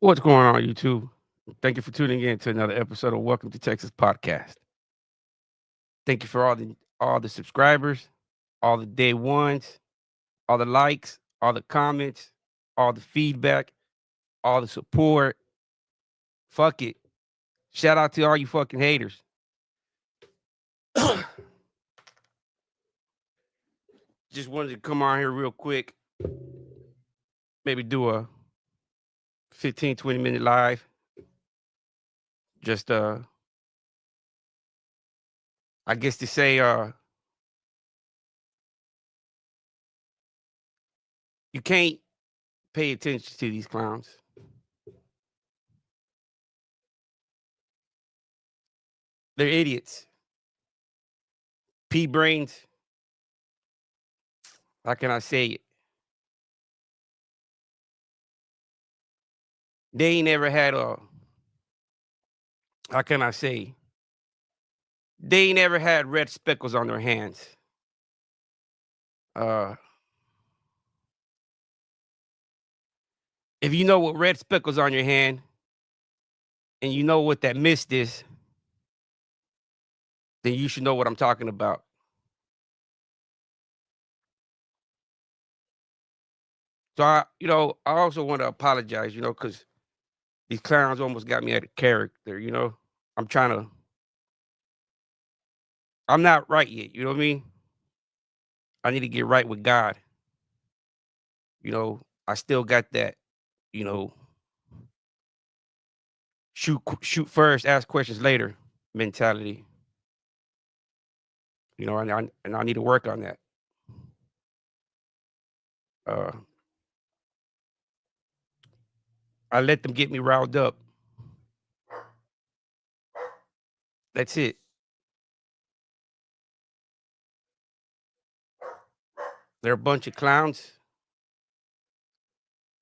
What's going on, YouTube? Thank you for tuning in to another episode of Welcome to Texas Podcast. Thank you for all the subscribers, all the day ones, all the likes, all the comments, all the feedback, all the support. Fuck it. Shout out to all you fucking haters. Just wanted to come on here real quick, maybe do a 15, 20-minute live. Just I guess to say you can't pay attention to these clowns. They're idiots. Pea brains. How can I say it? They ain't ever had a, how can I say? They ain't ever had red speckles on their hands. Uh, if you know what red speckles on your hand and you know what that mist is, then you should know what I'm talking about. So I also want to apologize, because these clowns almost got me out of character. I'm trying to, I'm not right yet, you know what I mean? I need to get right with God. I still got that, you know, shoot first, ask questions later mentality. And I need to work on that. Uh, I let them get me riled up. That's it. They're a bunch of clowns.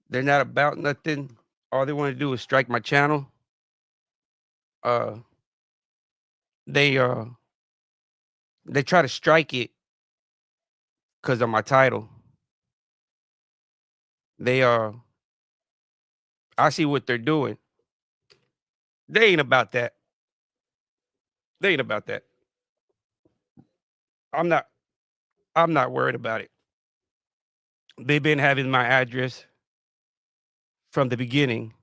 They're not about nothing. All they want to do is strike my channel. Uh, they uh, they try to strike it because of my title. They I see what they're doing. They ain't about that. They ain't about that. I'm not. I'm not worried about it. They've been having my address from the beginning,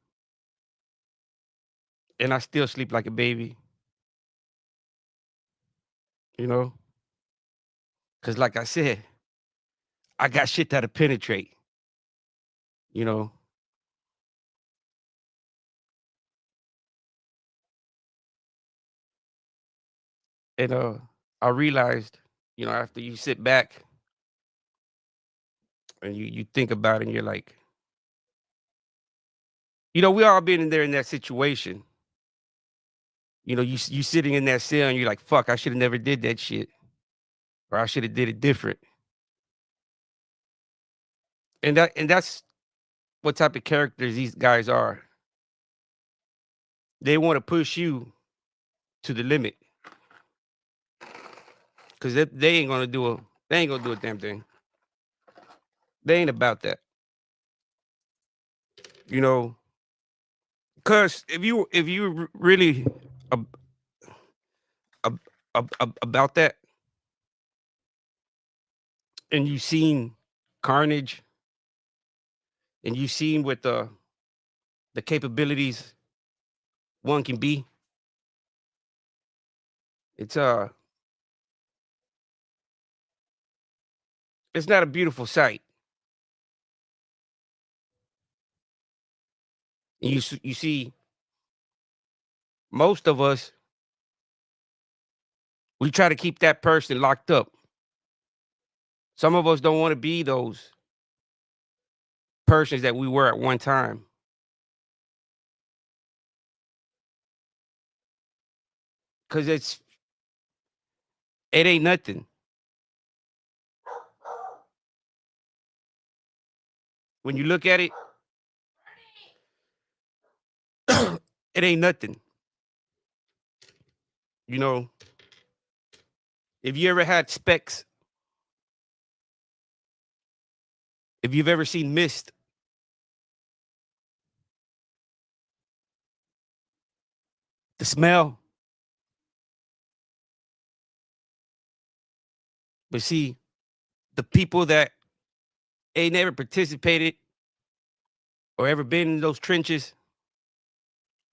and I still sleep like a baby. You know, because like I said, I got shit that'll penetrate. You know, and I realized, after you sit back and you think about it, and you're like, we all been in there in that situation. You sitting in that cell and you're like, fuck, I should have never did that shit, or I should have did it different. And that's what type of characters these guys are. They want to push you to the limit because they ain't gonna do a they ain't gonna do a damn thing. They ain't about that, you know. Cause if you really ab- about that, and you seen carnage, and you seen what the capabilities one can be, it's it's not a beautiful sight. And you see, most of us, we try to keep that person locked up. Some of us don't want to be those persons that we were at one time, because it ain't nothing. When you look at it, it ain't nothing. You know, if you ever had specks, if you've ever seen mist, the smell. But see, the people that ain't never participated or ever been in those trenches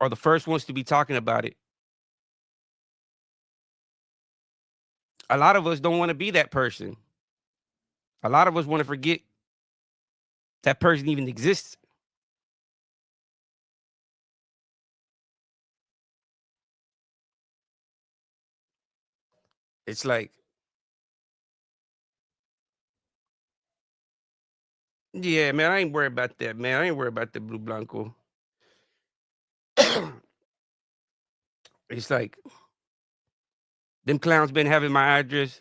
are the first ones to be talking about it. A lot of us don't want to be that person. A lot of us want to forget that person even exists. It's like, yeah, man, I ain't worried about that, man. I ain't worried about the blue blanco. It's like them clowns been having my address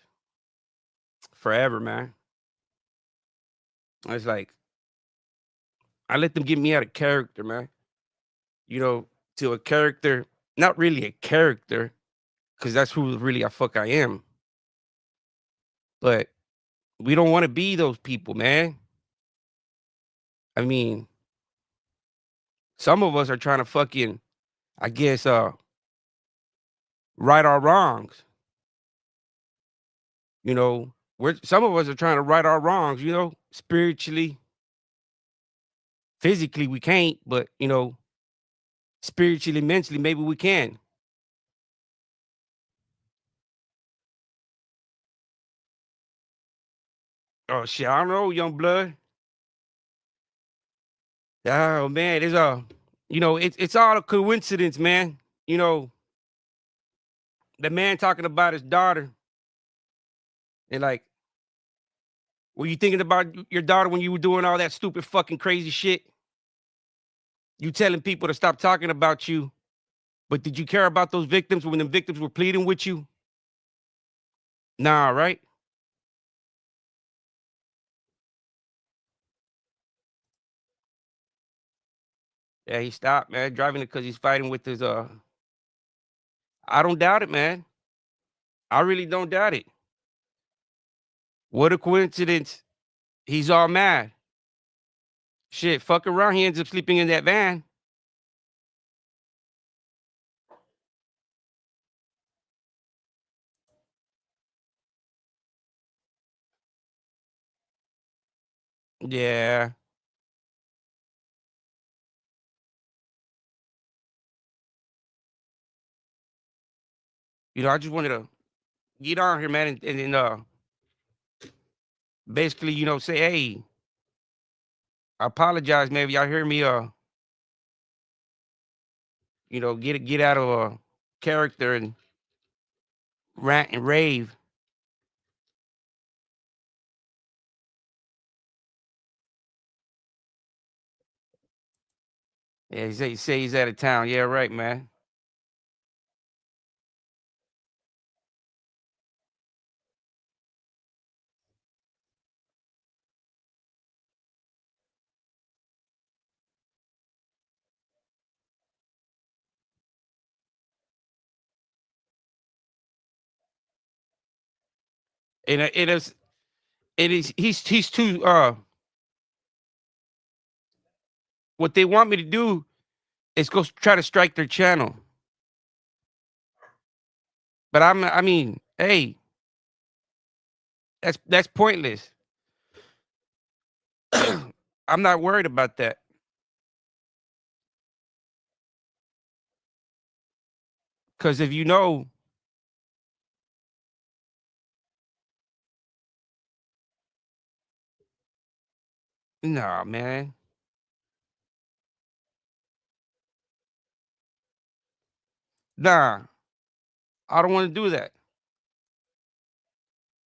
forever, man. It's like I let them get me out of character, man. You know, to a character, not really a character, because that's who really I am. But we don't want to be those people, man. I mean, some of us are trying to fucking, I guess, right our wrongs. You know, we're some of us are trying to right our wrongs, spiritually, physically we can't, but spiritually, mentally, maybe we can. Oh shit, I don't know, young blood. Oh man, it's all a coincidence, man. You know, the man talking about his daughter, and like, were you thinking about your daughter when you were doing all that stupid fucking crazy shit? You telling people to stop talking about you, but did you care about those victims when the victims were pleading with you? Nah, right? Yeah, he stopped, man, driving it because he's fighting with his I don't doubt it, man. I really don't doubt it. What a coincidence. He's all mad. Shit, fuck around. He ends up sleeping in that van. Yeah. I just wanted to get on here, man, and basically, say, hey, I apologize, man. If y'all hear me, get out of character and rant and rave. Yeah, he say he's out of town. Yeah, right, man. And he's too what they want me to do is go try to strike their channel. But I mean, hey, that's pointless. I'm not worried about that. Cause if nah, man. Nah, I don't want to do that.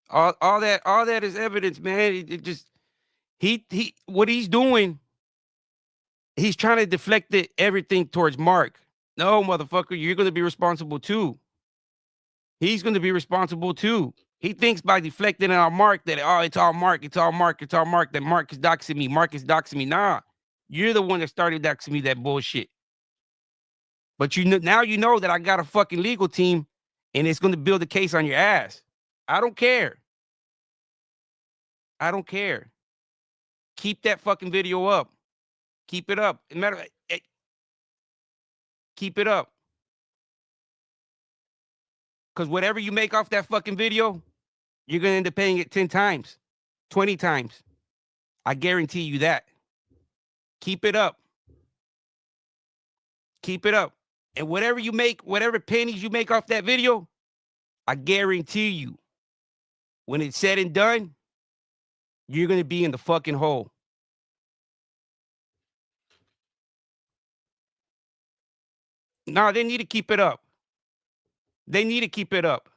All that is evidence, man. It just he what he's doing, he's trying to deflect everything towards Mark. No, motherfucker, you're gonna be responsible too. He's gonna be responsible too. He thinks by deflecting on Mark that it's all Mark, it's all Mark, it's all Mark, that Mark is doxing me, Mark is doxing me. Nah, you're the one that started doxing me that bullshit. But now you know that I got a fucking legal team and it's gonna build a case on your ass. I don't care. I don't care. Keep that fucking video up. Keep it up. Keep it up. Because whatever you make off that fucking video, you're gonna end up paying it 10 times, 20 times. I guarantee you that. Keep it up. Keep it up. And whatever you make, whatever pennies you make off that video, I guarantee you, when it's said and done, you're gonna be in the fucking hole. No, they need to keep it up. They need to keep it up.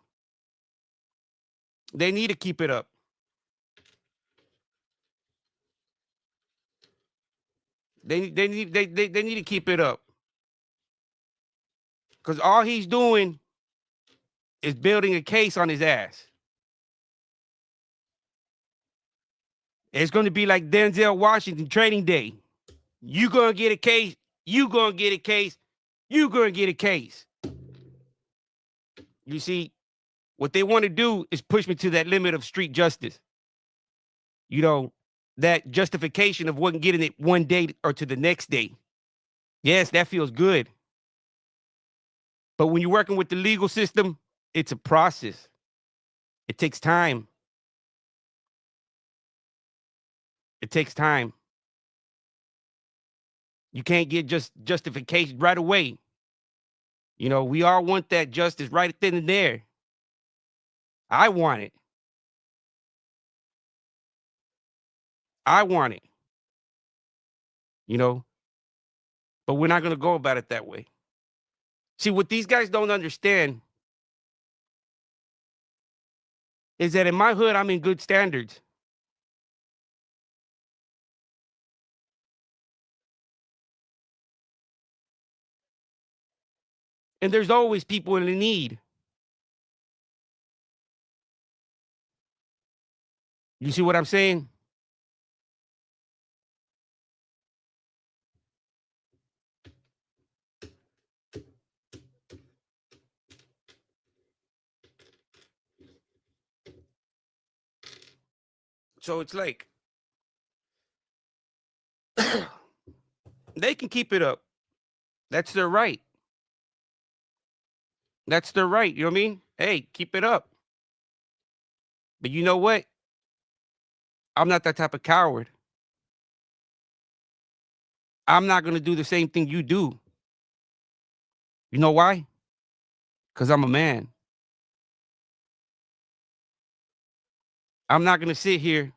They need to keep it up. They need to keep it up. Because all he's doing is building a case on his ass. It's going to be like Denzel Washington Training Day. You gonna get a case. You gonna get a case. You gonna get a case. You see, what they want to do is push me to that limit of street justice. You know, that justification of wasn't getting it one day or to the next day. Yes, that feels good. But when you're working with the legal system, it's a process. It takes time. It takes time. You can't get just justification right away. You know, we all want that justice right then and there. I want it. I want it. You know, but we're not going to go about it that way. See, what these guys don't understand is that in my hood, I'm in good standards. And there's always people in need. You see what I'm saying? So it's like they can keep it up. That's their right. That's their right. You know what I mean? Hey, keep it up. But you know what? I'm not that type of coward. I'm not going to do the same thing you do. You know why? Because I'm a man. I'm not going to sit here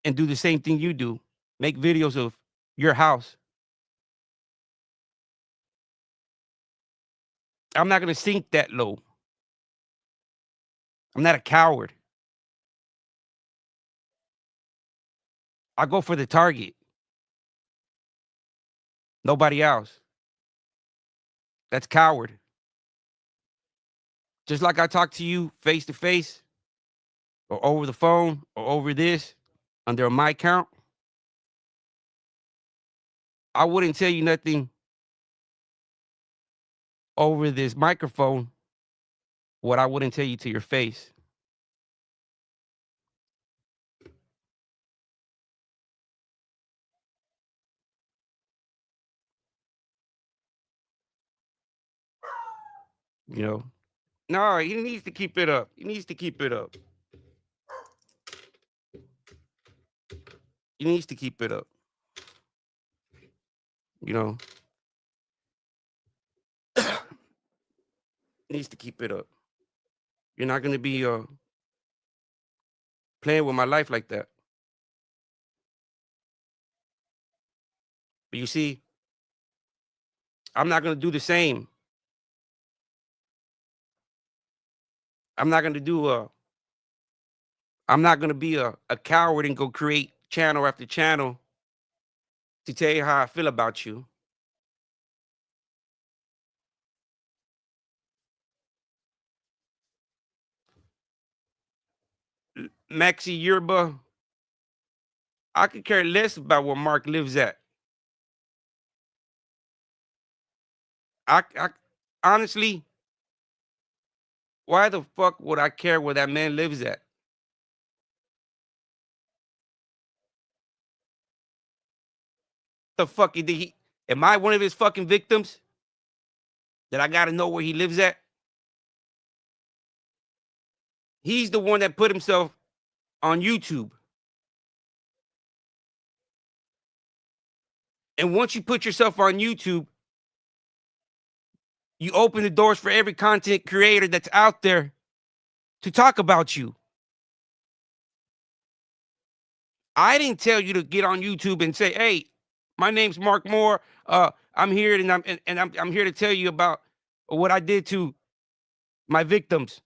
and do the same thing you do. Make videos of your house. I'm not going to sink that low. I'm not a coward. I go for the target. Nobody else. That's coward. Just like I talk to you face to face or over the phone or over this under my account, I wouldn't tell you nothing over this microphone what I wouldn't tell you to your face. You know? No, he needs to keep it up. He needs to keep it up. He needs to keep it up. You know? Needs to keep it up. You're not gonna be playing with my life like that. But you see, I'm not gonna do the same. I'm not gonna do I'm not gonna be a coward and go create channel after channel to tell you how I feel about you. Maxi Yerba, I could care less about where Mark lives at. I honestly, why the fuck would I care where that man lives at? The fuck did he? Am I one of his fucking victims that I got to know where he lives at? He's the one that put himself on YouTube. And once you put yourself on YouTube, you open the doors for every content creator that's out there to talk about you. I didn't tell you to get on YouTube and say, "Hey, my name's Mark Moore. I'm here and I'm here to tell you about what I did to my victims."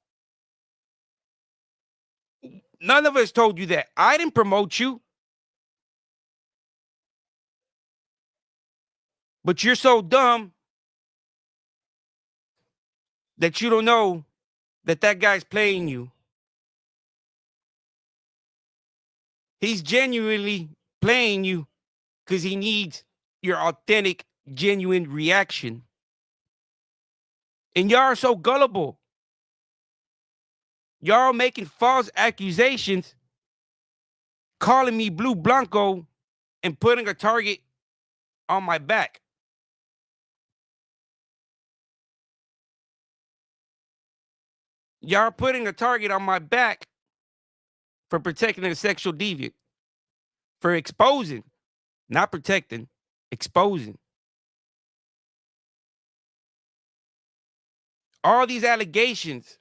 None of us told you that. I didn't promote you, but you're so dumb that you don't know that that guy's playing you. He's genuinely playing you because he needs your authentic, genuine reaction. And y'all are so gullible. Y'all making false accusations, calling me Blue Blanco, and putting a target on my back. Y'all putting a target on my back for protecting a sexual deviant, for exposing, not protecting, exposing. All these allegations.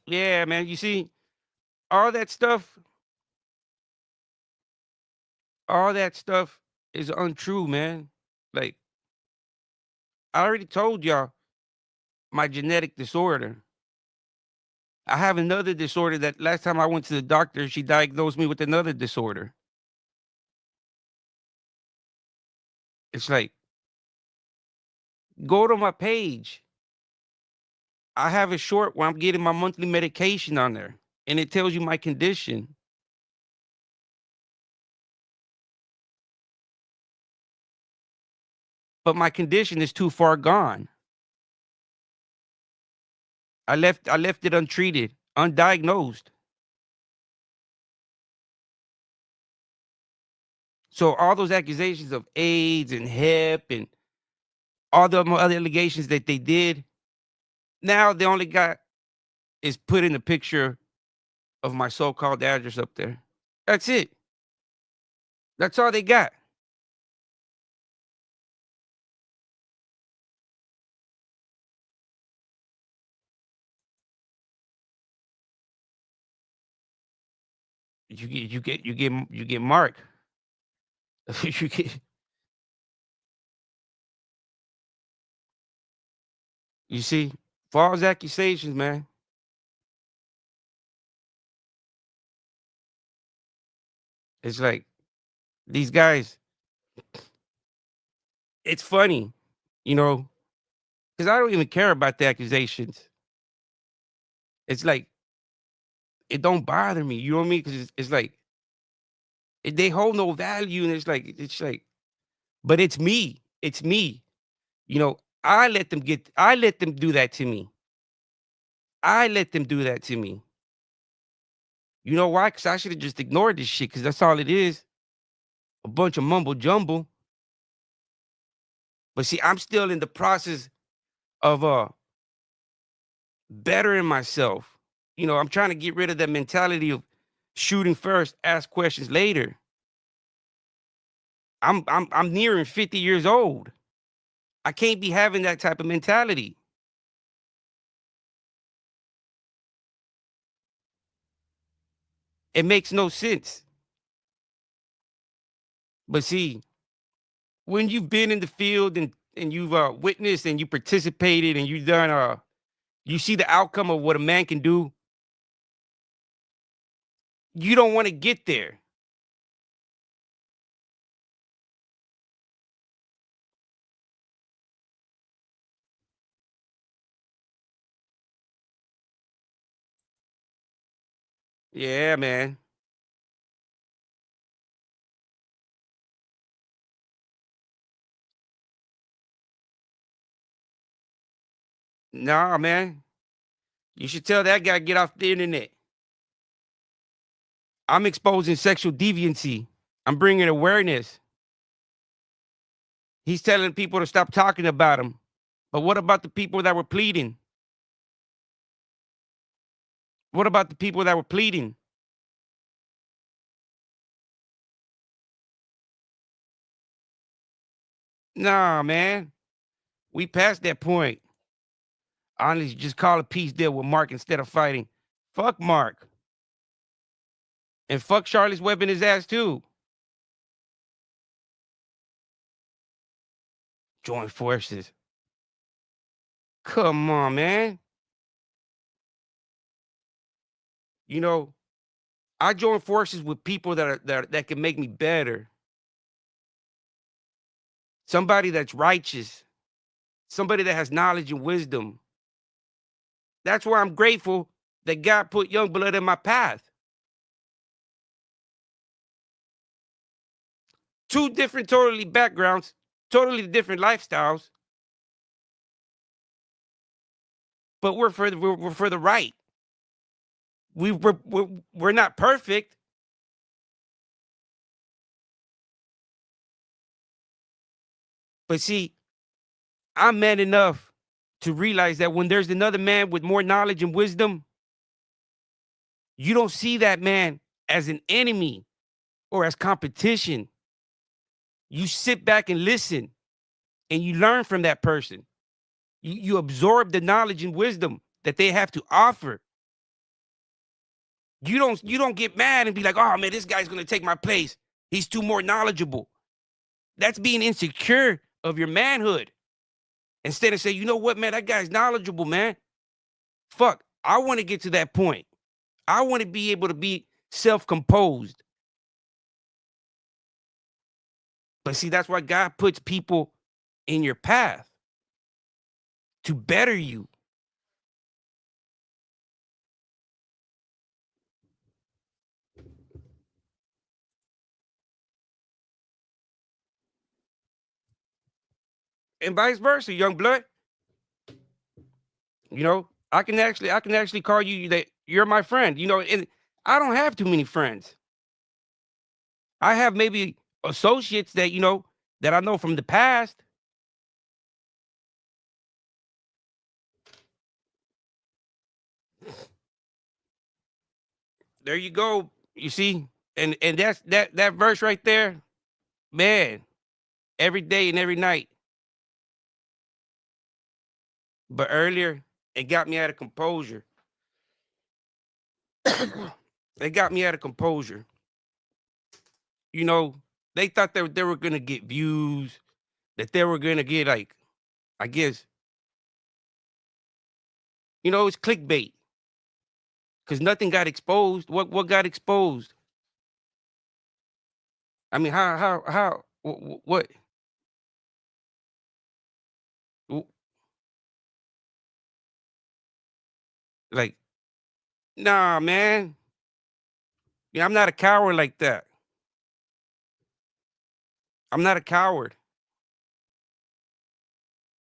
Yeah, man. You see, all that stuff, all that stuff is untrue, man. Like, I already told y'all my genetic disorder. I have another disorder that last time I went to the doctor, she diagnosed me with another disorder. It's like, go to my page. I have a short where I'm getting my monthly medication on there, and it tells you my condition. But my condition is too far gone. I left it untreated, undiagnosed. So all those accusations of AIDS and hep and all the other allegations that they did, now they only got is putting a picture of my so-called address up there. That's it. That's all they got. You get marked. You get you see false accusations, man. It's like these guys. It's funny, you know, because I don't even care about the accusations. It's like it don't bother me. You know what I mean? Because it's like they hold no value, and it's like, but it's me. It's me. You know, I let them do that to me. I let them do that to me. You know why? Because I should have just ignored this shit. Because that's all it is. A bunch of mumble jumble. But see, I'm still in the process of bettering myself. You know, I'm trying to get rid of that mentality of shooting first, ask questions later. I'm nearing 50 years old. I can't be having that type of mentality. It makes no sense. But see, when you've been in the field and you've witnessed and you participated and you done you see the outcome of what a man can do, you don't want to get there. Yeah, man. Nah, man. You should tell that guy get off the internet. I'm exposing sexual deviancy. I'm bringing awareness. He's telling people to stop talking about him. But what about the people that were pleading? What about the people that were pleading? Nah, man. We passed that point. Honestly, just call a peace deal with Mark instead of fighting. Fuck Mark. And fuck Charlotte's Web in his ass too. Join forces. Come on, man. You know, I join forces with people that can make me better. Somebody that's righteous. Somebody that has knowledge and wisdom. That's why I'm grateful that God put young blood in my path. Two different totally backgrounds, totally different lifestyles, but we're for the right. We're not perfect, but see, I'm man enough to realize that when there's another man with more knowledge and wisdom, you don't see that man as an enemy or as competition. You sit back and listen and you learn from that person. You absorb the knowledge and wisdom that they have to offer. You don't get mad and be like, oh man, this guy's gonna take my place. He's too more knowledgeable. That's being insecure of your manhood. Instead of say, you know what, man, that guy's knowledgeable, man. Fuck, I want to get to that point. I want to be able to be self-composed. But see, that's why God puts people in your path to better you. And vice versa, young blood. You know, I can actually call you that you're my friend. You know, and I don't have too many friends. I have maybe associates that, that I know from the past. There you go. You see? And that's that verse right there, man, every day and every night. But earlier, it got me out of composure. It got me out of composure. You know, they thought they were gonna get views, that they were gonna get like, I guess, it's clickbait because nothing got exposed. What got exposed? I mean, how what? wh- Like, nah, man. Yeah, I'm not a coward like that. I'm not a coward.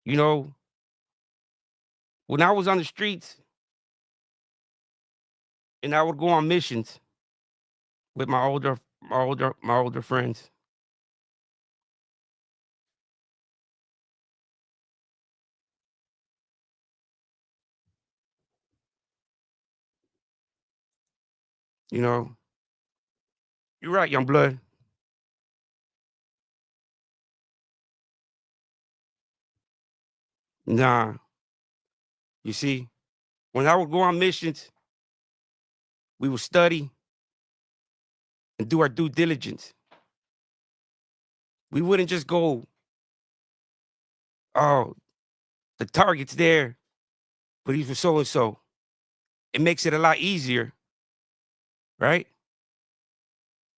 You know, when I was on the streets and I would go on missions with my older friends, you know, you're right, young blood. Nah, you see, when I would go on missions, we would study and do our due diligence. We wouldn't just go, oh, the target's there, but he's for so and so. It makes it a lot easier, right?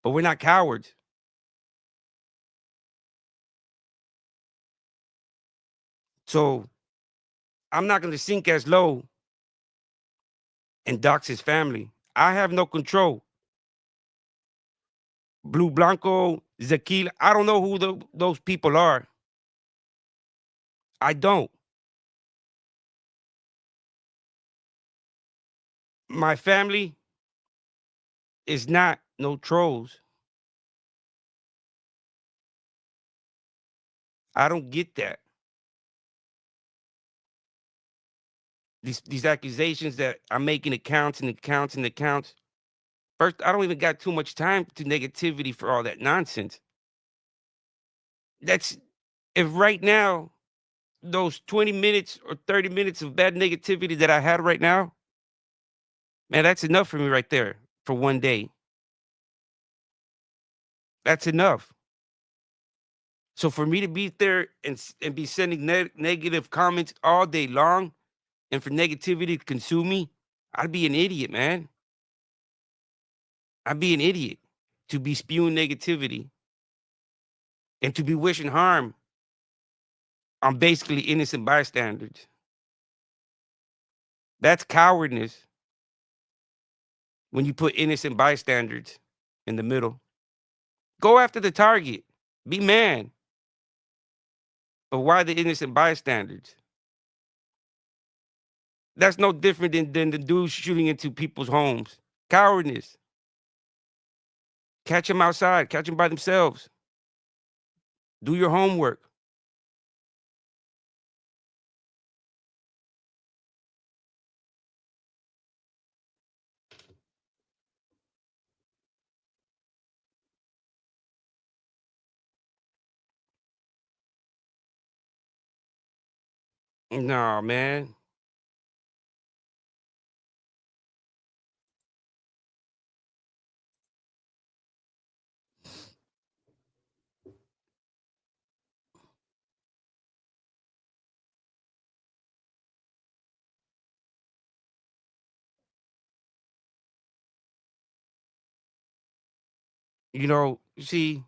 But we're not cowards. So I'm not going to sink as low and dox his family. I have no control. Blue Blanco, Zakil, I don't know who those people are. I don't. My family is not no trolls. I don't get that. These accusations that I'm making accounts and accounts and accounts. First, I don't even got too much time to negativity for all that nonsense. That's if right now, those 20 minutes or 30 minutes of bad negativity that I had right now, man, that's enough for me right there for one day. That's enough. So for me to be there and be sending negative comments all day long and for negativity to consume me, I'd be an idiot, man. I'd be an idiot to be spewing negativity and to be wishing harm on basically innocent bystanders. That's cowardness when you put innocent bystanders in the middle. Go after the target. Be man. But why the innocent bystanders? That's no different than the dude shooting into people's homes. Cowardness. Catch them outside. Catch them by themselves. Do your homework. No, man. See,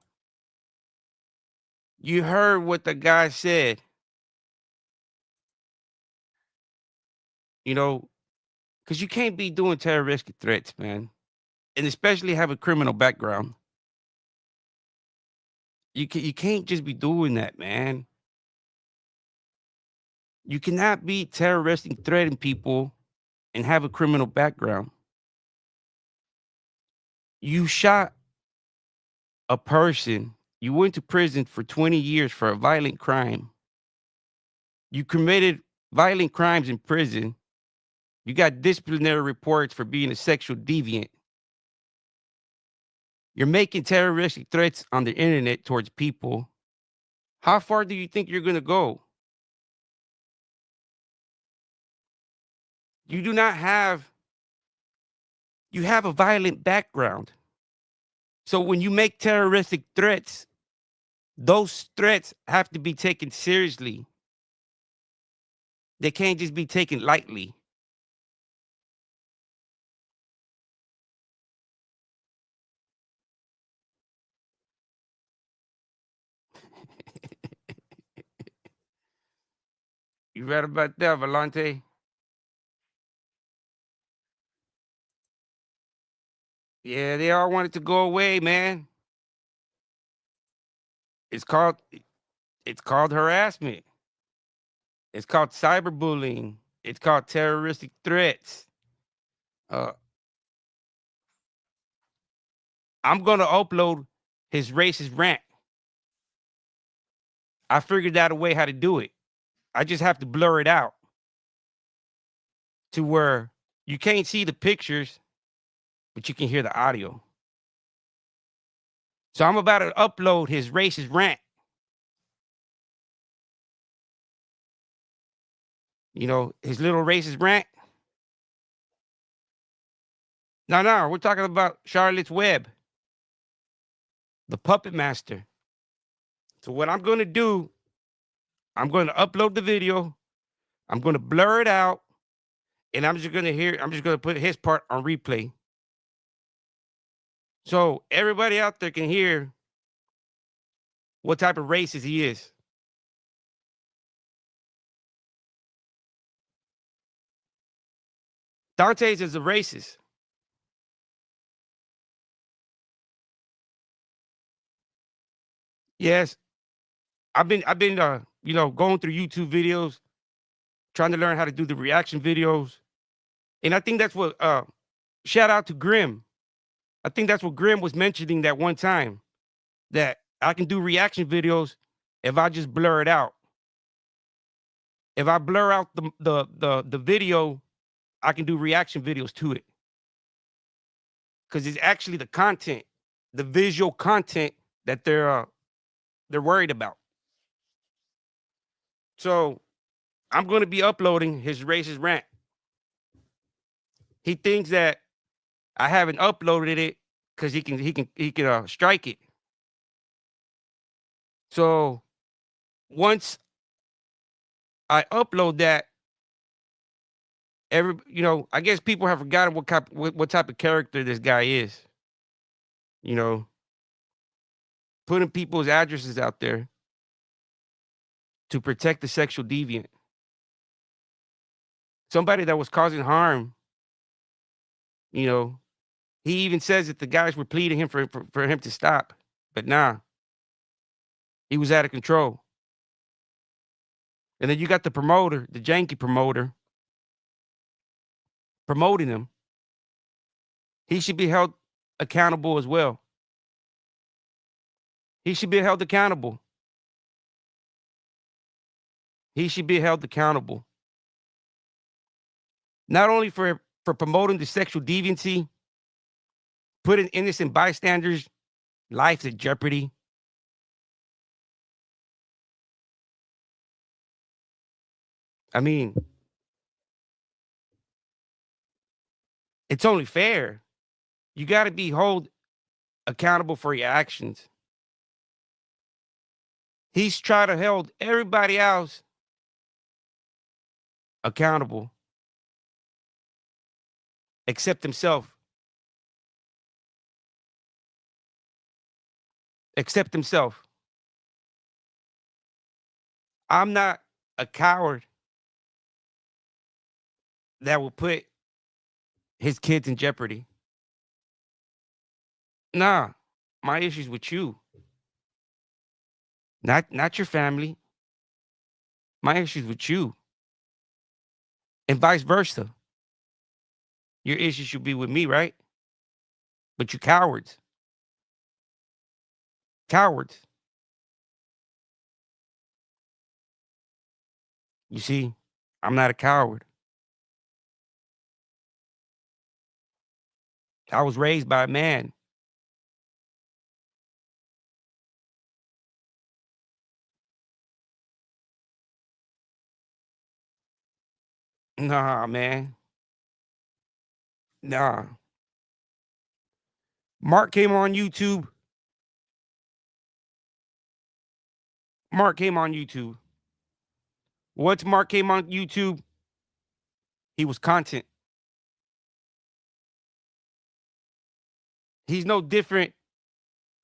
you heard what the guy said, you know, because you can't be doing terroristic threats, man, and especially have a criminal background. You can't just be doing that, man. You cannot be terroristic threatening people and have a criminal background. You shot a person. You went to prison for 20 years for a violent crime. You committed violent crimes in prison. You got disciplinary reports for being a sexual deviant. You're making terroristic threats on the internet towards people. How far do you think you're going to go? You do not have you have a violent background. So when you make terroristic threats, those threats have to be taken seriously. They can't just be taken lightly. You right about that, Volante? Yeah, they all want it to go away, man. It's called it's called harassment. It's called cyberbullying. It's called terroristic threats. Uh, I'm gonna upload his racist rant. I figured out a way how to do it. I just have to blur it out to where you can't see the pictures, but you can hear the audio. So I'm about to upload his racist rant. His little racist rant. No, we're talking about Charlotte's Web, the puppet master. So what I'm going to do, I'm going to upload the video. I'm going to blur it out, and I'm just going to put his part on replay. So everybody out there can hear what type of racist he is. Dante's is a racist. Yes, I've been going through YouTube videos, trying to learn how to do the reaction videos, and I think that's what. Shout out to Grim. I think that's what Grim was mentioning that one time, that I can do reaction videos if I just blur it out. If I blur out the video, I can do reaction videos to it. Because it's actually the content, the visual content that they're worried about. So I'm going to be uploading his racist rant. He thinks that I haven't uploaded it because he can strike it. So once I upload that, I guess people have forgotten what type of character this guy is. You know, putting people's addresses out there to protect the sexual deviant. Somebody that was causing harm, you know, he even says that the guys were pleading him for him to stop. But nah, he was out of control. And then you got the promoter, the janky promoter, promoting him. He should be held accountable as well. He should be held accountable. He should be held accountable. Not only for promoting the sexual deviancy, putting innocent bystanders' lives at jeopardy. I mean, it's only fair. You got to be held accountable for your actions. He's trying to hold everybody else accountable except himself. Except himself. I'm not a coward that will put his kids in jeopardy. Nah, my issue's with you. Not your family. My issue's with you. And vice versa. Your issue should be with me, right? But you cowards. Cowards. You see, I'm not a coward. I was raised by a man. Nah, man. Nah. Mark came on YouTube. Mark came on YouTube. Once Mark came on YouTube, he was content. He's no different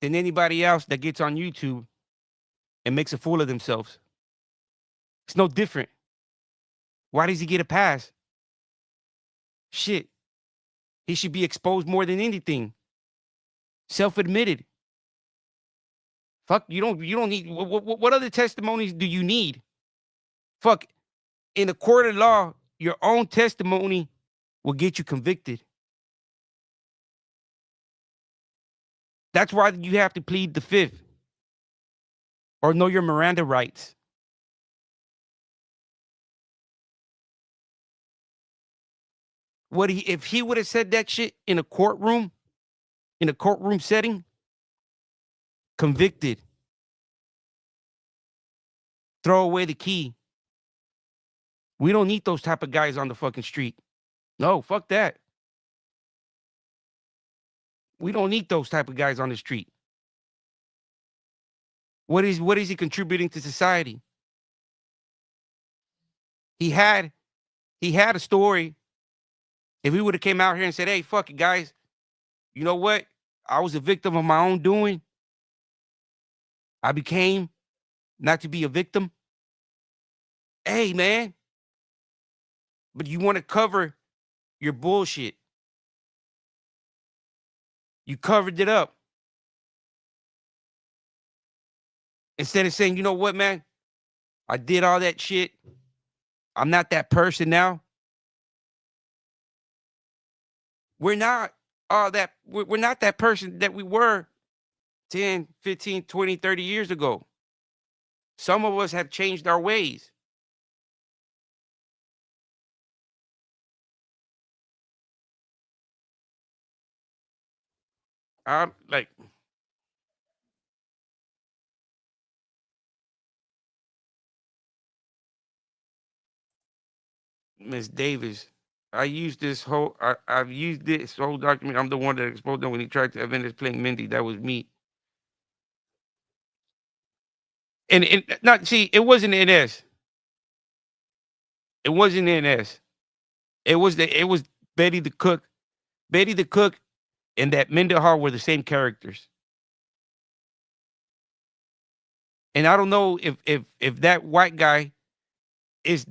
than anybody else that gets on YouTube and makes a fool of themselves. It's no different. Why does he get a pass? Shit. He should be exposed more than anything. Self-admitted. Fuck, you don't need what other testimonies do you need? Fuck, in a court of law, your own testimony will get you convicted. That's why you have to plead the fifth or know your Miranda rights. If he would have said that shit in a courtroom setting, convicted. Throw away the key. We don't need those type of guys on the fucking street. No, fuck that. We don't need those type of guys on the street. What is he contributing to society? He had a story. If he would have came out here and said, "Hey, fuck it, guys. You know what? I was a victim of my own doing. I became not to be a victim." Hey, man. But you want to cover your bullshit. You covered it up. Instead of saying, "You know what, man? I did all that shit. I'm not that person now." We're not that we're not that person that we were 10, 15, 20, 30 years ago. Some of us have changed our ways. Like Miss Davis. I've used this whole document. I'm the one that exposed him when he tried to invent his playing Mindy. That was me. And not see, it wasn't NS. It wasn't NS. It was Betty the Cook. Betty the Cook and that Mendenhall were the same characters. And I don't know if that white guy is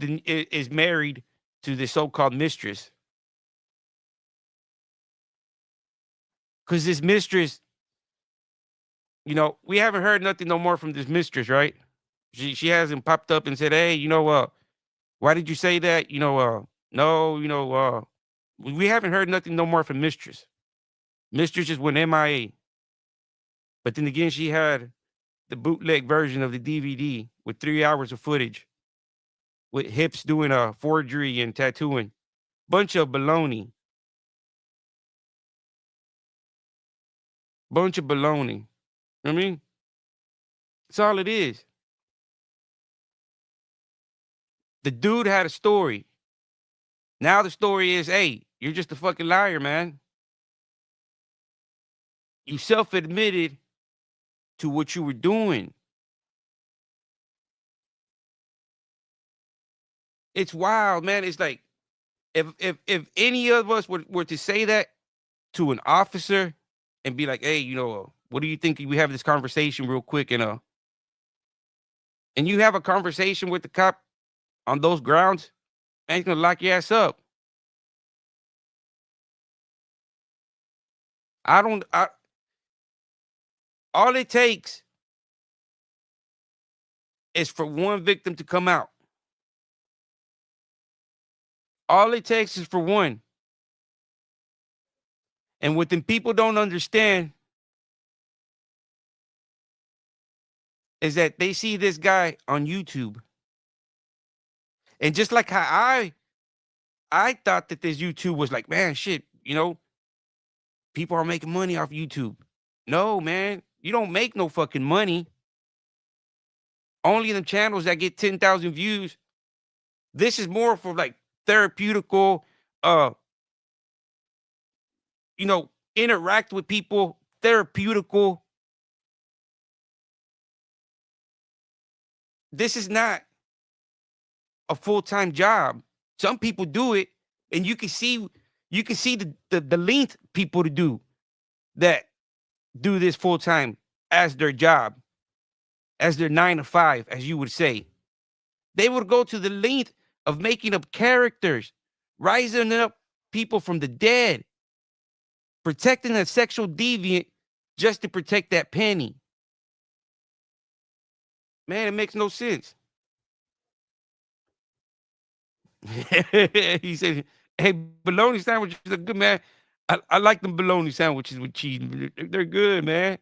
married to the so-called mistress. Because this mistress, we haven't heard nothing no more from this mistress, right? She hasn't popped up and said, "Hey, why did you say that?" No, we haven't heard nothing no more from mistress. Mistress just went MIA. But then again, she had the bootleg version of the DVD with 3 hours of footage with hips doing a forgery and tattooing. Bunch of baloney. Bunch of baloney. You know what I mean? That's all it is. The dude had a story. Now the story is, hey, you're just a fucking liar, man. You self-admitted to what you were doing. It's wild, man. It's like if any of us were to say that to an officer and be like, hey, what do you think we have this conversation real quick and you have a conversation with the cop on those grounds, man, he's gonna lock your ass up. I don't I All it takes is for one victim to come out. All it takes is for one. And what them people don't understand is that they see this guy on YouTube. And just like how I thought that this YouTube was like, man, shit, people are making money off YouTube. No, man, you don't make no fucking money. Only the channels that get 10,000 views. This is more for like therapeutical, uh, interact with people, therapeutical. This is not a full-time job. Some people do it, and you can see the length people to do that do this full-time as their job, as their 9 to 5, as you would say. They would go to the length of making up characters, rising up people from the dead, protecting a sexual deviant just to protect that penny. Man, it makes no sense. He said, "Hey, bologna sandwiches are good, man. I like them bologna sandwiches with cheese. They're good, man."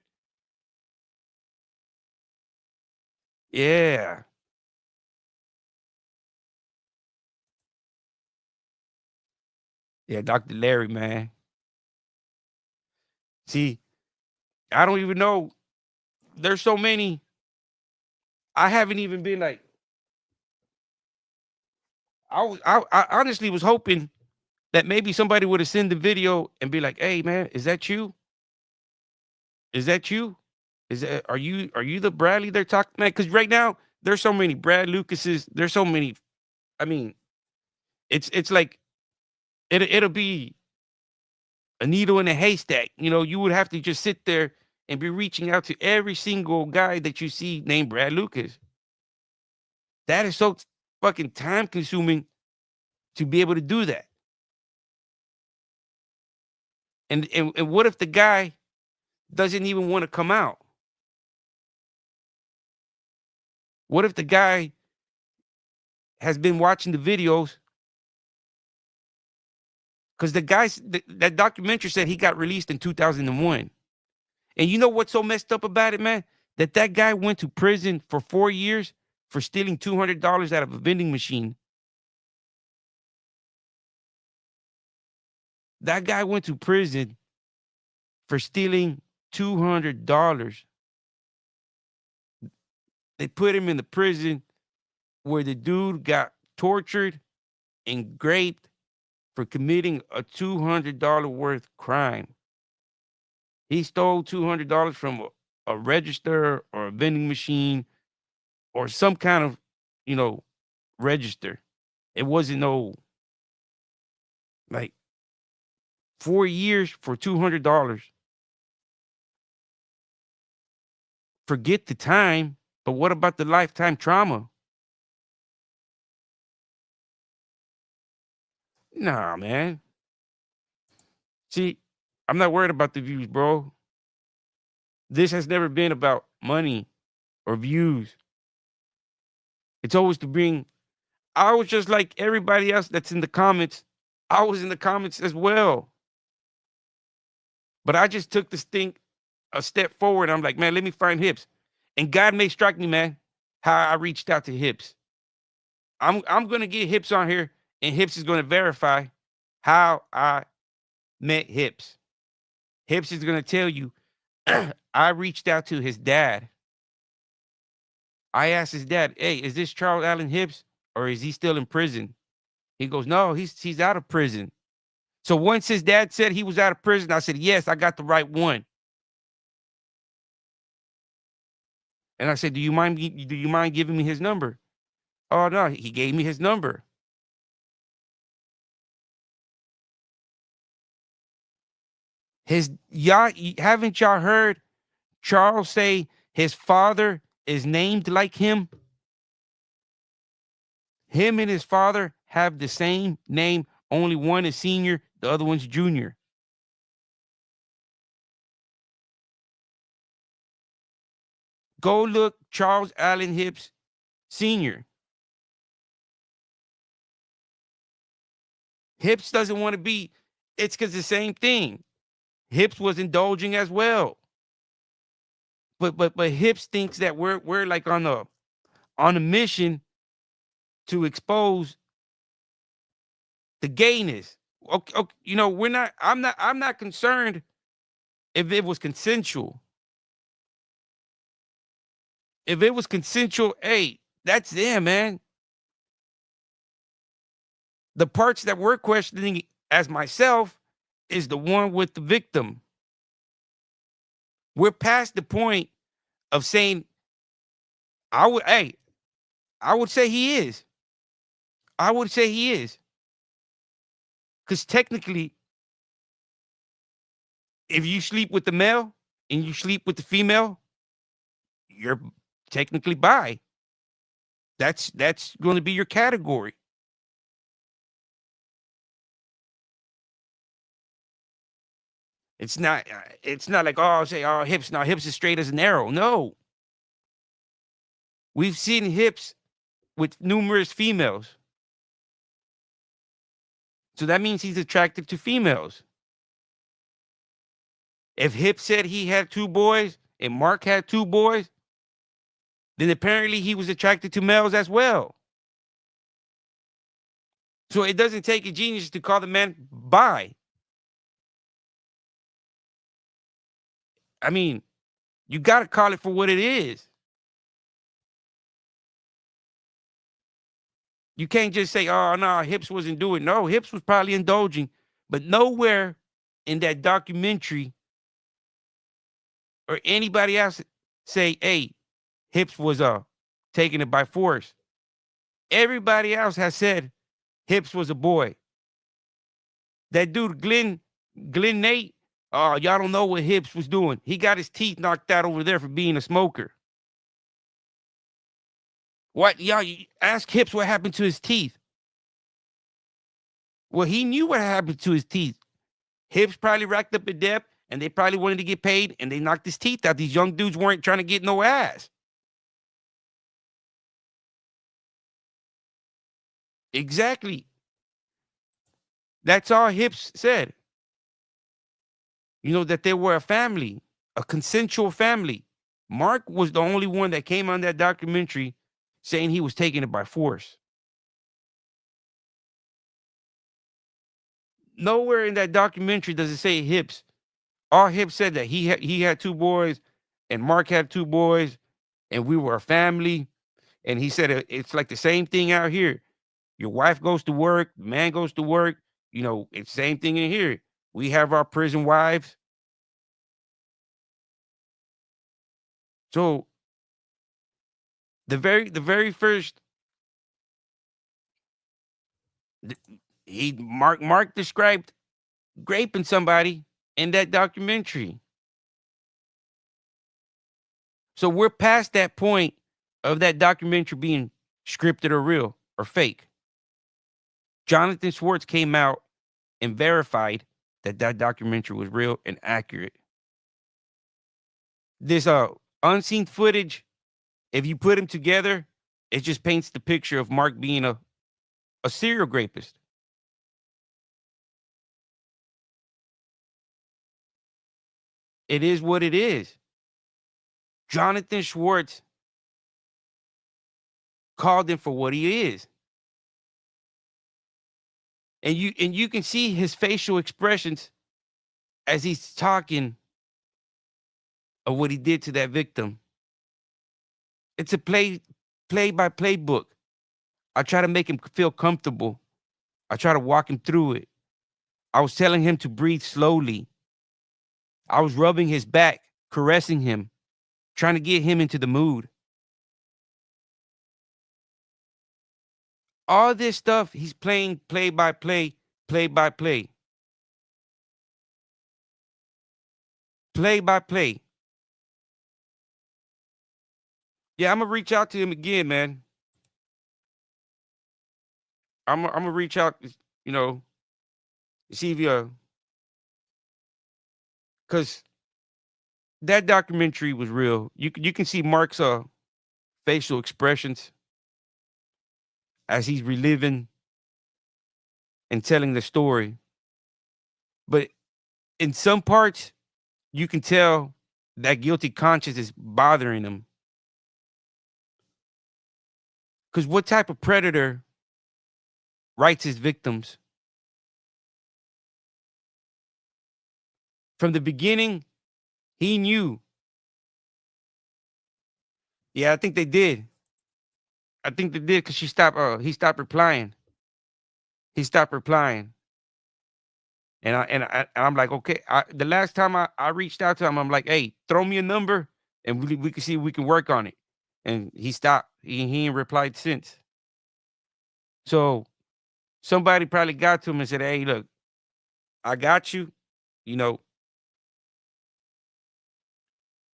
Yeah. Yeah, Dr. Larry, man. See, I don't even know. There's so many. I haven't even been like I honestly was hoping that maybe somebody would have sent the video and be like, "Hey, man, is that you? Is that you? Are you the Bradley they're talking, man?" Because right now there's so many Brad Lucases. There's so many. I mean, it's like it'll be a needle in a haystack. You would have to just sit there and be reaching out to every single guy that you see named Brad Lucas. That is so fucking time consuming to be able to do that. And what if the guy doesn't even want to come out? What if the guy has been watching the videos Because that documentary said he got released in 2001. And you know what's so messed up about it, man? That guy went to prison for 4 years for stealing $200 out of a vending machine. That guy went to prison for stealing $200. They put him in the prison where the dude got tortured and raped for committing a $200 worth crime. He stole $200 from a register or a vending machine or some kind of, register. It wasn't no, like, 4 years for $200. Forget the time, but what about the lifetime trauma? Nah, man. See, I'm not worried about the views, bro. This has never been about money or views. It's always to bring. I was just like everybody else that's in the comments. I was in the comments as well. But I just took this thing a step forward. I'm like, man, let me find Hips. And God may strike me, man, how I reached out to Hips. I'm gonna get Hips on here, and Hips is gonna verify how I met Hips. Hips is gonna tell you I reached out to his dad. I asked his dad, hey, is this Charles Allen Hips or is he still in prison? He goes, no, he's out of prison. So once his dad said he was out of prison, I said, yes, I got the right one. And I said, do you mind giving me his number? Oh no, he gave me his number. Haven't y'all heard Charles say his father is named like him? Him and his father have the same name. Only one is senior, the other one's junior. Go look Charles Allen Hips Sr. Hips doesn't want to be, it's because the same thing. Hips was indulging as well. But Hips thinks that we're like on a mission to expose the gayness. Okay, we're not. I'm not concerned if it was consensual. If it was consensual, hey, that's them, man. The parts that we're questioning as myself is the one with the victim. We're past the point of saying, I would say he is. I would say he is. Because technically, if you sleep with the male and you sleep with the female, you're technically bi. That's going to be your category. It's not like, oh, say, oh, Hips. Now Hips is straight as an arrow. No. We've seen Hips with numerous females. So that means he's attracted to females. If Hip said he had 2 boys and Mark had 2 boys, then apparently he was attracted to males as well. So it doesn't take a genius to call the man bi. I mean, you got to call it for what it is. You can't just say, oh, no, Hips wasn't doing it. No, Hips was probably indulging. But nowhere in that documentary or anybody else say, hey, Hips was taking it by force. Everybody else has said Hips was a boy. That dude, Glenn Nate, oh, y'all don't know what Hips was doing. He got his teeth knocked out over there for being a smoker. What? Y'all ask Hips what happened to his teeth. Well, he knew what happened to his teeth. Hips probably racked up a debt and they probably wanted to get paid and they knocked his teeth out. These young dudes weren't trying to get no ass. Exactly. That's all Hips said. That they were a family, a consensual family. Mark was the only one that came on that documentary saying he was taking it by force. Nowhere in that documentary does it say Hips. All Hips said that he had two boys, and Mark had two boys, and we were a family. And he said it's like the same thing out here. Your wife goes to work, the man goes to work. It's same thing in here. We have our prison wives. So the very first th- he Mark described raping somebody in that documentary. So we're past that point of that documentary being scripted or real or fake. Jonathan Schwartz came out and verified that that documentary was real and accurate. This unseen footage, if you put them together, it just paints the picture of Mark being a serial rapist. It is what it is. Jonathan Schwartz called him for what he is. And you can see his facial expressions as he's talking of what he did to that victim. It's a play by play book. I try to make him feel comfortable. I try to walk him through it. I was telling him to breathe slowly. I was rubbing his back, caressing him, trying to get him into the mood. All this stuff, he's playing play by play, play by play. Yeah, I'm gonna reach out to him again, man. I'm gonna reach out, you know, see if cause that documentary was real. You can see Mark's facial expressions as he's reliving and telling the story. But in some parts, you can tell that guilty conscience is bothering him. Cause what type of predator writes his victims? From the beginning, he knew. Yeah, I think they did. I think they did because she stopped. He stopped replying. He stopped replying, and I'm like, okay. The last time I reached out to him, I'm like, hey, throw me a number, and we can see if we can work on it. And he stopped. He ain't replied since. So somebody probably got to him and said, hey, look, I got you. You know,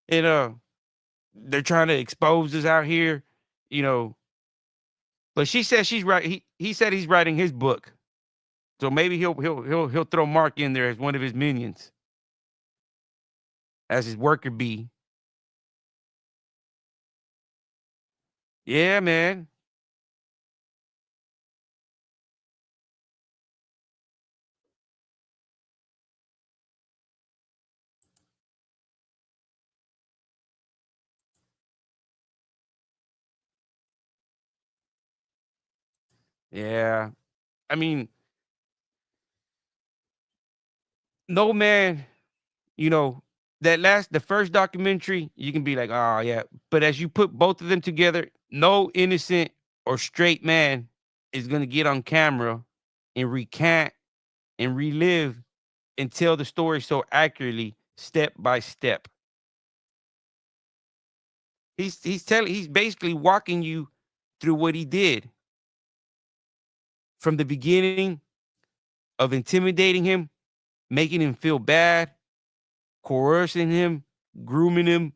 and they're trying to expose us out here. You know, but she said she's right. He said he's writing his book. So maybe he'll throw Mark in there as one of his minions, as his worker bee. Yeah, man. Yeah. I mean, no man, you know, the first documentary, you can be like, oh yeah. But as you put both of them together, no innocent or straight man is gonna get on camera and recant and relive and tell the story so accurately, step by step. He's basically walking you through what he did from the beginning of intimidating him, making him feel bad, coercing him, grooming him,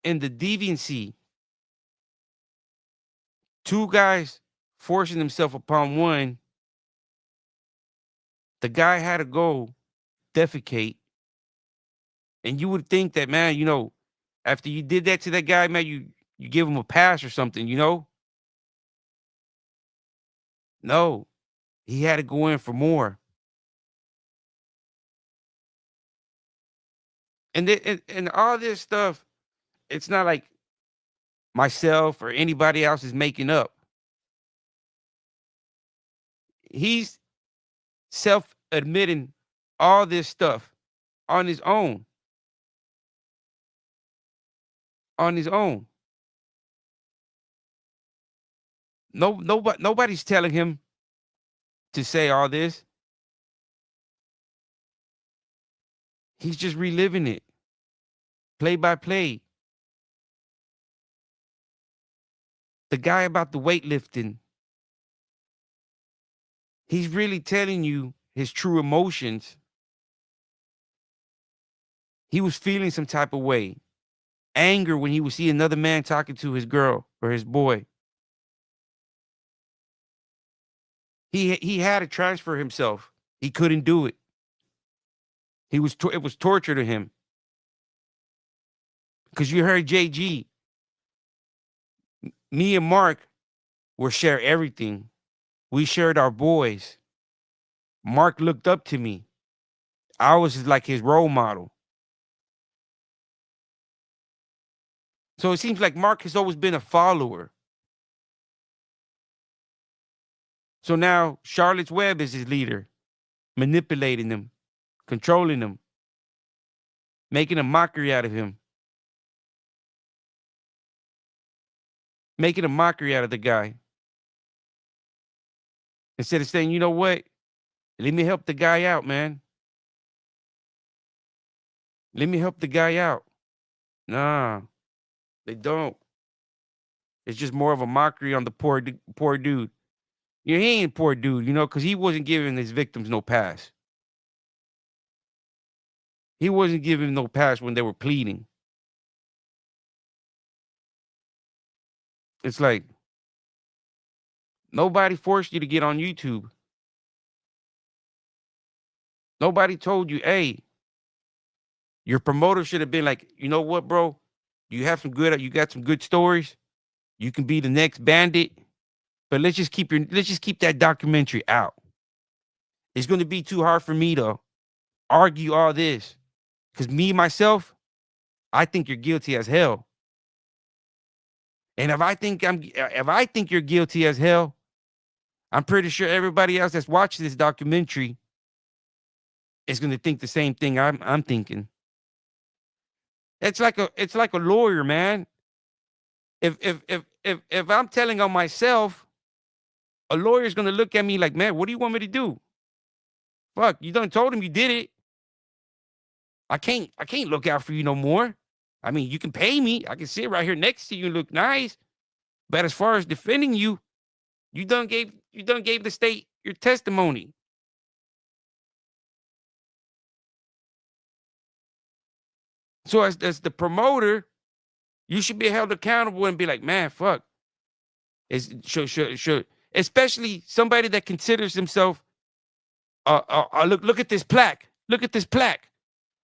and the deviancy. Two guys forcing themselves upon one. The guy had to go defecate. And you would think that, man, after you did that to that guy, man, you give him a pass or something. No, he had to go in for more. And all this stuff, it's not like myself or anybody else is making up. He's self admitting all this stuff on his own, on his own. Nobody's telling him to say all this. He's just reliving it, play by play. The guy about the weightlifting, he's really telling you his true emotions. He was feeling some type of way. Anger when he would see another man talking to his girl or his boy. He had to transfer himself. He couldn't do it. It was torture to him. Because you heard JG, me and Mark will share everything. We shared our boys. Mark looked up to me. I was like his role model. So it seems like Mark has always been a follower. So now Charlotte's Web is his leader, manipulating him, controlling him, making a mockery out of him, making a mockery out of the guy. Instead of saying, you know what? Let me help the guy out, man. Let me help the guy out. Nah, they don't. It's just more of a mockery on the poor dude. Yeah, he ain't poor dude, because he wasn't giving his victims no pass. He wasn't giving no pass when they were pleading. It's like nobody forced you to get on YouTube. Nobody told you, hey, your promoter should have been like, you know what, bro? You got some good stories. You can be the next bandit, but let's just keep that documentary out. It's gonna be too hard for me to argue all this. Cause me, myself, I think you're guilty as hell. And if I think you're guilty as hell, I'm pretty sure everybody else that's watching this documentary is gonna think the same thing I'm thinking. It's like a lawyer, man. If I'm telling on myself, a lawyer's gonna look at me like, man, what do you want me to do? Fuck, you done told him you did it. I can't look out for you no more. I mean, you can pay me. I can sit right here next to you and look nice. But as far as defending you, you done gave the state your testimony. So as the promoter, you should be held accountable and be like, man, fuck. Should especially somebody that considers himself look at this plaque. Look at this plaque.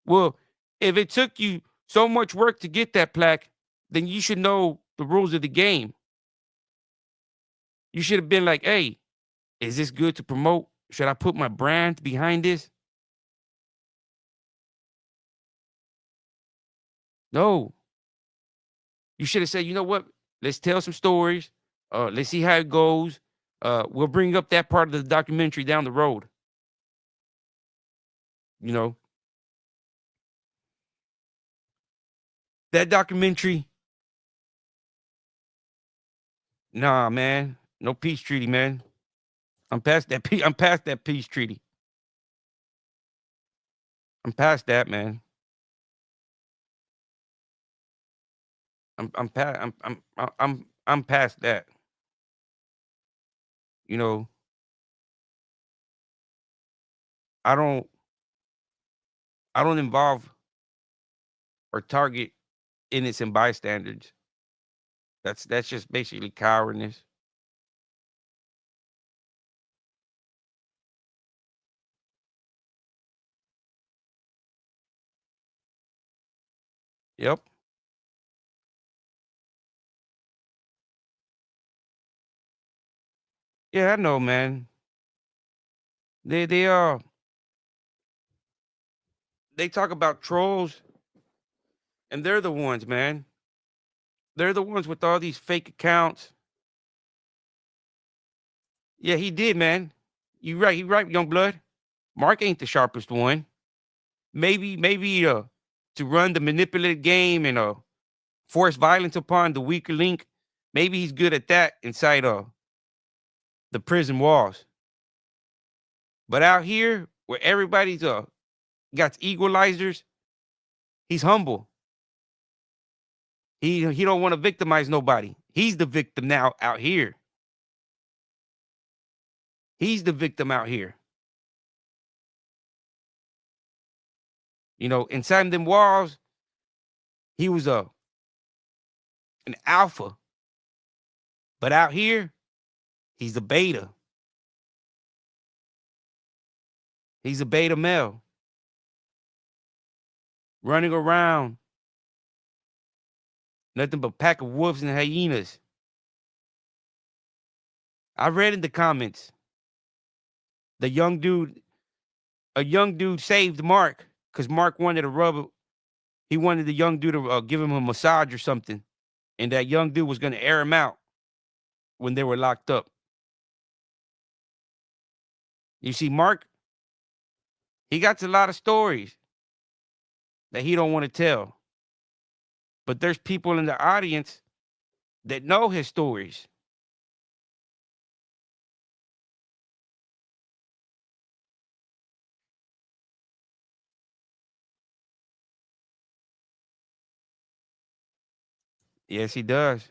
Well, if it took you so much work to get that plaque, then you should know the rules of the game. You should have been like, hey, is this good to promote? Should I put my brand behind this? No. You should have said, you know what? Let's tell some stories. Let's see how it goes. We'll bring up that part of the documentary down the road. You know, that documentary, nah, man. No peace treaty, man. I'm past that peace treaty. I'm past that, man. I'm past I'm past that. You know, I don't I don't involve or target innocent bystanders. That's just basically cowardness. Yep. Yeah, I know, man. They talk about trolls, and they're the ones, man. They're the ones with all these fake accounts. Yeah, he did, man. You right, young blood. Mark ain't the sharpest one. Maybe to run the manipulative game and force violence upon the weaker link. Maybe he's good at that inside the prison walls. But out here, where everybody's got equalizers, he's humble. He don't want to victimize nobody. He's the victim now out here. He's the victim out here. Inside them walls, he was an alpha. But out here, he's a beta. He's a beta male running around, nothing but pack of wolves and hyenas. I read in the comments, the young dude, a young dude saved Mark because Mark wanted to rub. He wanted the young dude to give him a massage or something, and that young dude was going to air him out when they were locked up. You see, Mark, he got a lot of stories that he don't want to tell, but there's people in the audience that know his stories. Yes, he does.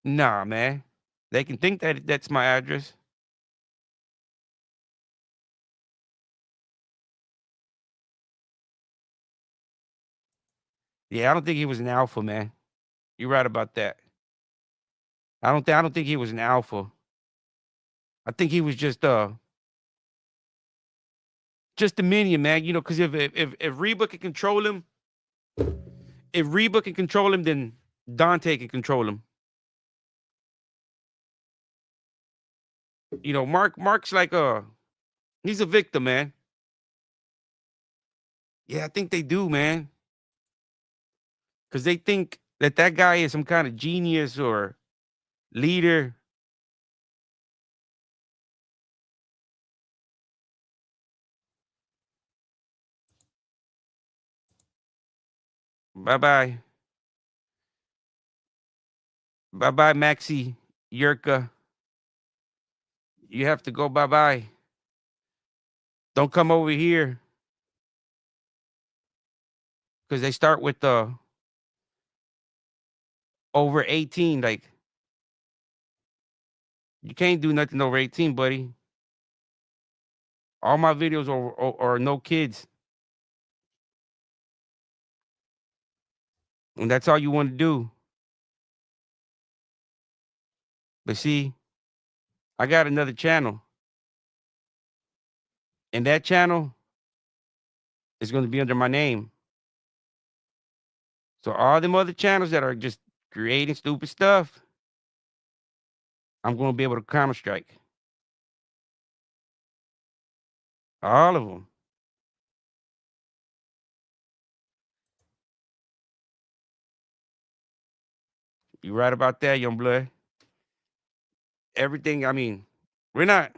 Nah, man. They can think that that's my address. Yeah, I don't think he was an alpha, man. You're right about that. I don't think he was an alpha. I think he was just a minion, man. Because if Reba can control him, if Reba can control him, then Dante can control him. Mark's like he's a victim, man. Yeah, I think they do, man. Because they think that guy is some kind of genius or leader. Bye bye. Bye bye, Maxi Yurka. You have to go bye bye. Don't come over here because they start with the over 18. Like, you can't do nothing over 18, buddy. All my videos are no kids. And that's all you want to do. But see, I got another channel. And that channel is going to be under my name. So all them other channels that are just creating stupid stuff, I'm going to be able to counter strike all of them. You right about that, young blood. Everything. I mean, we're not.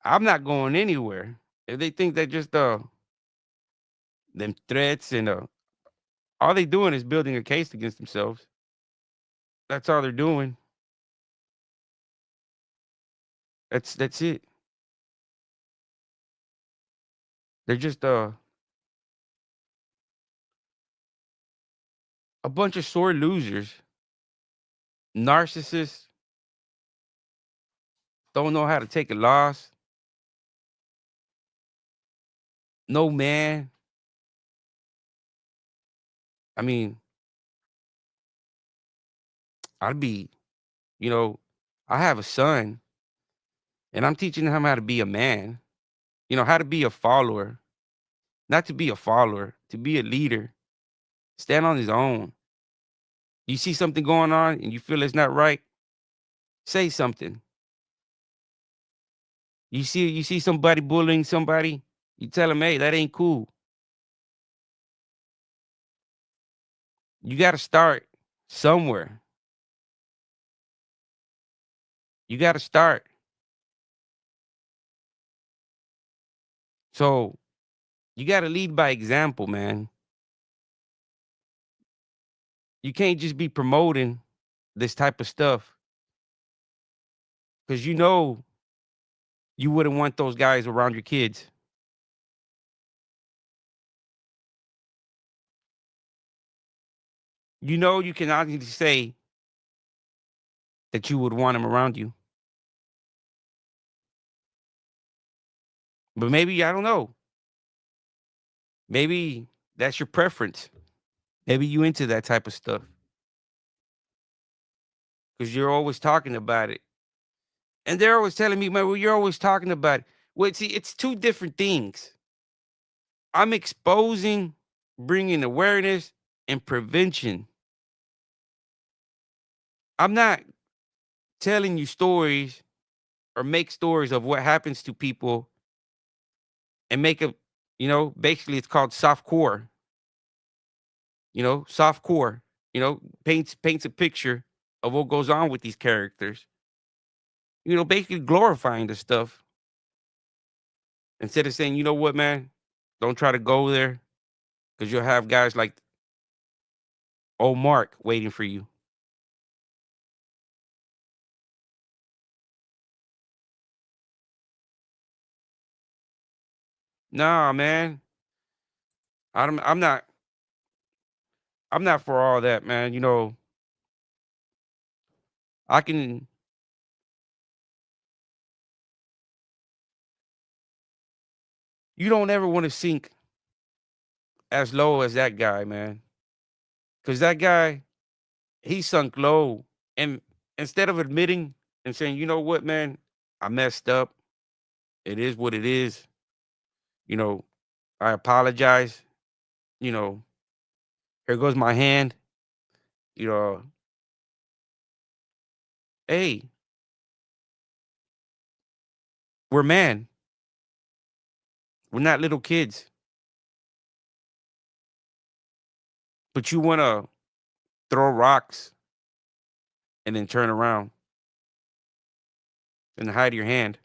I'm not going anywhere. If they think that just them threats and all they doing is building a case against themselves. That's all they're doing. That's it. They're just a bunch of sore losers, narcissists, don't know how to take a loss. No man. I mean, I'd be, you know, I have a son and I'm teaching him how to be a man, how to be a follower. not to be a follower, to be a leader, stand on his own. You see something going on and you feel it's not right, say something. You see somebody bullying somebody, you tell them, "Hey, that ain't cool." You gotta start somewhere. You gotta start. So, you gotta lead by example, man. You can't just be promoting this type of stuff because you know you wouldn't want those guys around your kids. You know you can honestly say that you would want them around you, but maybe I don't know. Maybe that's your preference. Maybe you into that type of stuff because you're always talking about it, and they're always telling me, "Man, well, you're always talking about it." Well, see, it's two different things. I'm exposing, bringing awareness, and prevention. I'm not telling you stories or make stories of what happens to people and make a, basically it's called soft core. Soft core. Paints a picture of what goes on with these characters. Basically glorifying the stuff instead of saying, you know what, man, don't try to go there because you'll have guys like old Mark waiting for you. Nah, man, I'm not. I'm not for all that, man. I can. You don't ever want to sink as low as that guy, man, because that guy he sunk low, and instead of admitting and saying, you know what, man, I messed up. It is what it is. You know, I apologize. You know, here goes my hand. You know, hey, we're man. We're not little kids. But you want to throw rocks and then turn around and hide your hand.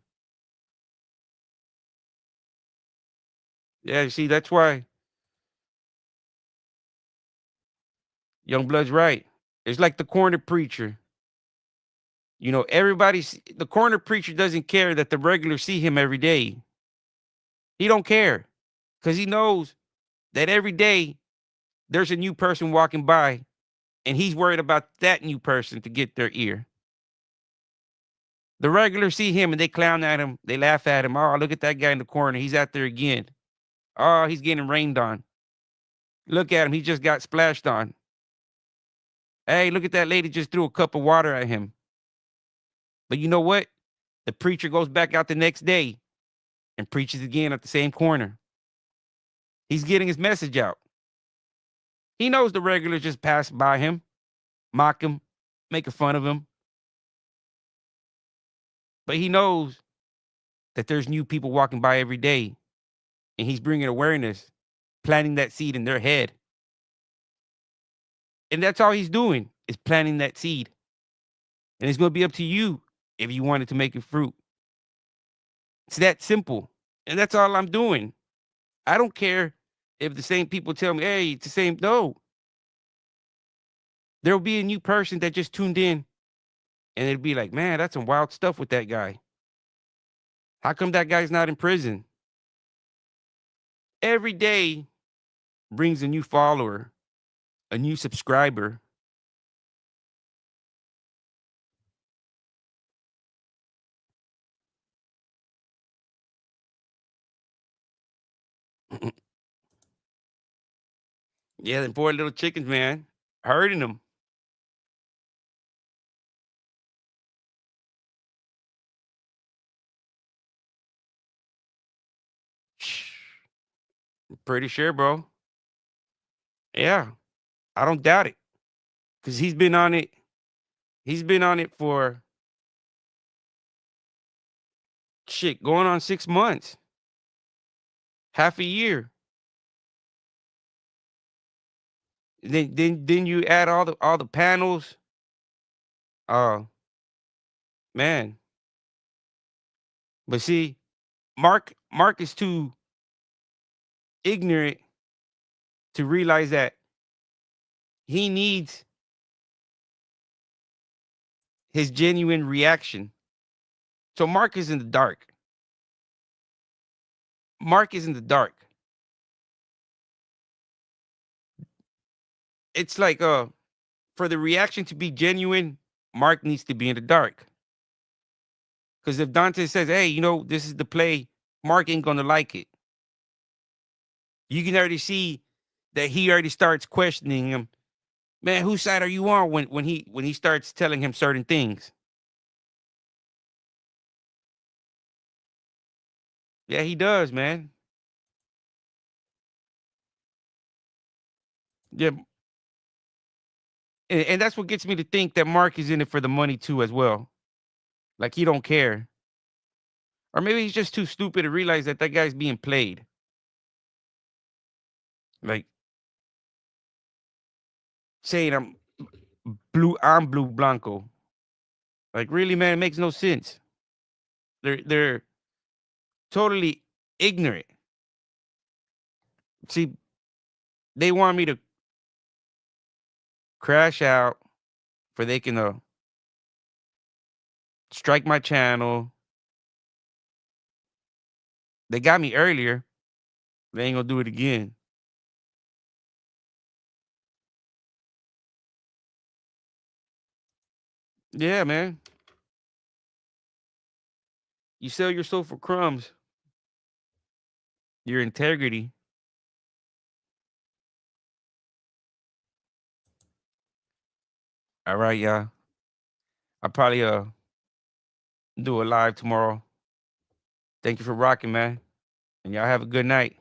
Yeah, you see, that's why young blood's right. It's like the corner preacher. The corner preacher doesn't care that the regulars see him every day. He don't care because he knows that every day there's a new person walking by and he's worried about that new person to get their ear. The regulars see him and they clown at him. They laugh at him. Oh, look at that guy in the corner. He's out there again. Oh, he's getting rained on. Look at him. He just got splashed on. Hey, look at that lady just threw a cup of water at him. But you know what? The preacher goes back out the next day and preaches again at the same corner. He's getting his message out. He knows the regulars just pass by him, mock him, making fun of him. But he knows that there's new people walking by every day and he's bringing awareness, planting that seed in their head. And that's all he's doing is planting that seed. And it's going to be up to you if you wanted to make it fruit. It's that simple. And that's all I'm doing. I don't care if the same people tell me, hey, it's the same. No, there'll be a new person that just tuned in and it'll be like, man, that's some wild stuff with that guy. How come that guy's not in prison? Every day brings a new follower, a new subscriber. Yeah, them poor little chickens, man, hurting them. Pretty sure, bro. Yeah, I don't doubt it, cause he's been on it. He's been on it for shit going on 6 months, half a year. Then you add all the panels. Uh, man. But see, Mark is too ignorant to realize that he needs his genuine reaction. So Mark is in the dark. Mark is in the dark. It's like for the reaction to be genuine, Mark needs to be in the dark. Because if Dante says, "Hey, this is the play," Mark ain't gonna like it. You can already see that he already starts questioning him. Man, whose side are you on when he starts telling him certain things? Yeah, he does, man. Yeah, and that's what gets me to think that Mark is in it for the money too, as well. Like he don't care, or maybe he's just too stupid to realize that that guy's being played. Like saying I'm blue blanco. Like really, man, it makes no sense. They're totally ignorant. See, they want me to crash out for they can strike my channel. They got me earlier. They ain't gonna do it again. Yeah, man. You sell your soul for crumbs. Your integrity. All right, y'all. I'll probably do a live tomorrow. Thank you for rocking, man. And y'all have a good night.